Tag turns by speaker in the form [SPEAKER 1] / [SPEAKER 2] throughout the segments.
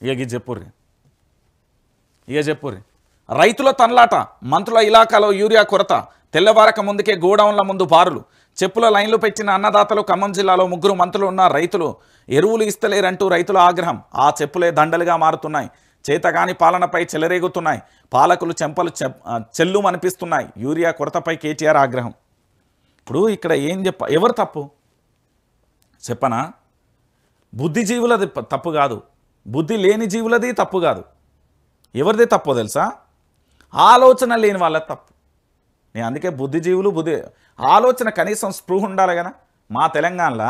[SPEAKER 1] ఇక చెప్పుర్రి రైతుల తన్లాట మంత్రుల ఇలాకాలో యూరియా కొరత తెల్లవారక ముందుకే గోడౌన్ల ముందు బారులు చెప్పుల లైన్లు పెట్టిన అన్నదాతలు ఖమ్మం జిల్లాలో 3 మంత్రులు ఉన్న రైతులు ఎరువులు ఇస్తలేరంటూ రైతుల ఆగ్రహం ఆ చెప్పులే దండలుగా మారుతున్నాయి చేతగాని పాలనపై చెలరేగుతున్నాయి పాలకులు చెంపలు చెల్లుమనిపిస్తున్నాయి యూరియా కొరతపై కేటీఆర్ ఆగ్రహం ఇప్పుడు ఇక్కడ ఏం ఎవరు తప్పు చెప్పనా బుద్ధిజీవులది తప్పు కాదు బుద్ధి లేని జీవులది తప్పు కాదు ఎవరిది తప్పో తెలుసా ఆలోచన లేని వాళ్ళ తప్పు నేను అందుకే బుద్ధిజీవులు ఆలోచన కనీసం స్పృహ ఉండాలి కదా మా తెలంగాణలో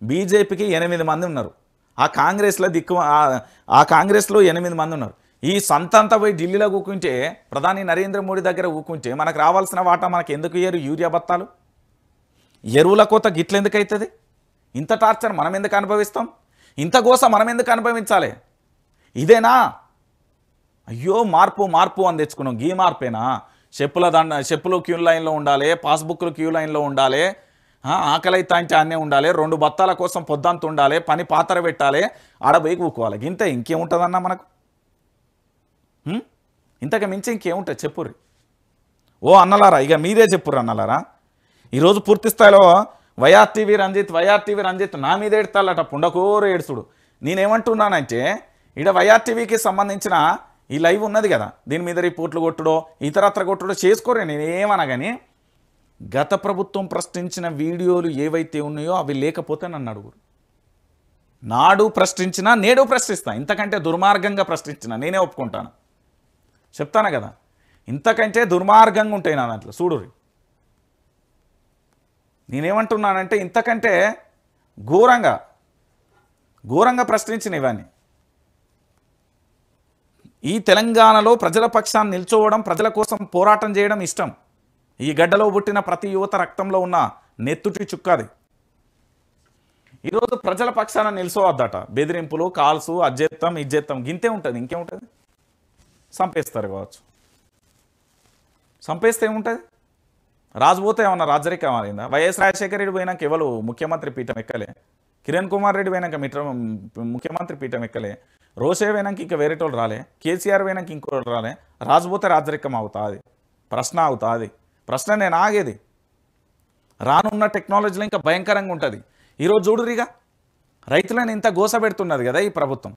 [SPEAKER 1] బీజేపీకి 8 మంది ఉన్నారు ఆ కాంగ్రెస్లో ఆ కాంగ్రెస్లో 8 మంది ఉన్నారు ఈ సంతంతా పోయి ఢిల్లీలో కూకుంటే ప్రధాని నరేంద్ర మోడీ దగ్గర కూకుంటే మనకు రావాల్సిన వాటా మనకు ఎందుకు ఇయ్యరు యూరియా బత్తాలు ఎరువుల కోత గిట్లెందుకు అవుతుంది ఇంత టార్చర్ మనం ఎందుకు అనుభవిస్తాం ఇంత గోస మనం ఎందుకు అనుభవించాలి ఇదేనా అయ్యో మార్పు అని తెచ్చుకున్నాం గీ మార్పేనా చెప్పులు క్యూ లైన్లో ఉండాలి పాస్బుక్లు క్యూ లైన్లో ఉండాలి ఆకలైతే అంటే అన్నీ ఉండాలి 2 బత్తాల కోసం పొద్దంత ఉండాలి పని పాత్ర పెట్టాలి ఆడబోయి కూకోవాలి ఇంత ఇంకేముంటుందన్నా మనకు ఇంతకు మించి ఇంకేముంటుంది చెప్పుర్రి ఓ అన్నలారా ఇక మీరే చెప్పుర్రు అన్నలారా ఈరోజు పూర్తి స్థాయిలో వైఆర్టీవీ రంజిత్ నా మీద ఏడతాలట పుండకోరు ఏడుచుడు నేనేమంటున్నానంటే ఇక్కడ వైఆర్టీవీకి సంబంధించిన ఈ లైవ్ ఉన్నది కదా దీని మీద రిపోర్ట్లు కొట్టుడో ఇతరత్ర కొట్టుడో చేసుకోరే నేనేమన్నా కానీ గత ప్రభుత్వం ప్రశ్నించిన వీడియోలు ఏవైతే ఉన్నాయో అవి లేకపోతే నన్ను అడుగురు నాడు ప్రశ్నించినా నేడు ప్రశ్నిస్తా ఇంతకంటే దుర్మార్గంగా ప్రశ్నించిన నేనే ఒప్పుకుంటాను చెప్తాను కదా ఇంతకంటే దుర్మార్గంగా ఉంటాయి నా దాంట్లో చూడురి నేనేమంటున్నానంటే ఇంతకంటే ఘోరంగా ప్రశ్నించిన ఇవన్నీ ఈ తెలంగాణలో ప్రజల పక్షాన్ని నిల్చోవడం ప్రజల కోసం పోరాటం చేయడం ఇష్టం ఈ గడ్డలో పుట్టిన ప్రతి యువత రక్తంలో ఉన్న నెత్తుటి చుక్కది ఈరోజు ప్రజల పక్షాన నిల్చోవద్దట బెదిరింపులు కాల్సు ఇజ్జెత్తం గింతే ఉంటుంది ఇంకేముంటుంది చంపేస్తారు కావచ్చు చంపేస్తే ఏముంటుంది రాజుపోతే ఏమన్నా రాజరికం అయిందా వైఎస్ రాజశేఖర రెడ్డి పోయినాక ఎవరు ముఖ్యమంత్రి పీఠం ఎక్కలే కిరణ్ కుమార్ రెడ్డి పోయినాక ముఖ్యమంత్రి పీఠం ఎక్కలే రోషే పోయినాక ఇంకా వేరేటోళ్ళు రాలే కేసీఆర్ పోయినాక ఇంకోటి రాలే రాజుపోతే రాజరికం అవుతుంది ప్రశ్న అవుతుంది ప్రశ్న నేను ఆగేది రానున్న టెక్నాలజీలో ఇంకా భయంకరంగా ఉంటుంది ఈరోజు చూడురిగా రైతులను ఇంత గోస పెడుతున్నది కదా ఈ ప్రభుత్వం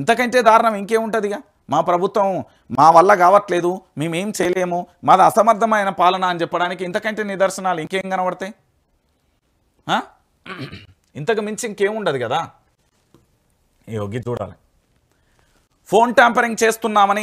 [SPEAKER 1] ఇంతకంటే దారుణం ఇంకేముంటుందిగా మా ప్రభుత్వం మా వల్ల కావట్లేదు మేమేం చేయలేము మాది అసమర్థమైన పాలన అని చెప్పడానికి ఇంతకంటే నిదర్శనాలు ఇంకేం కనబడతాయి ఇంతకు మించి ఇంకేముండదు కదా యోగి చూడాలి ఫోన్ ట్యాంపరింగ్ చేస్తున్నామని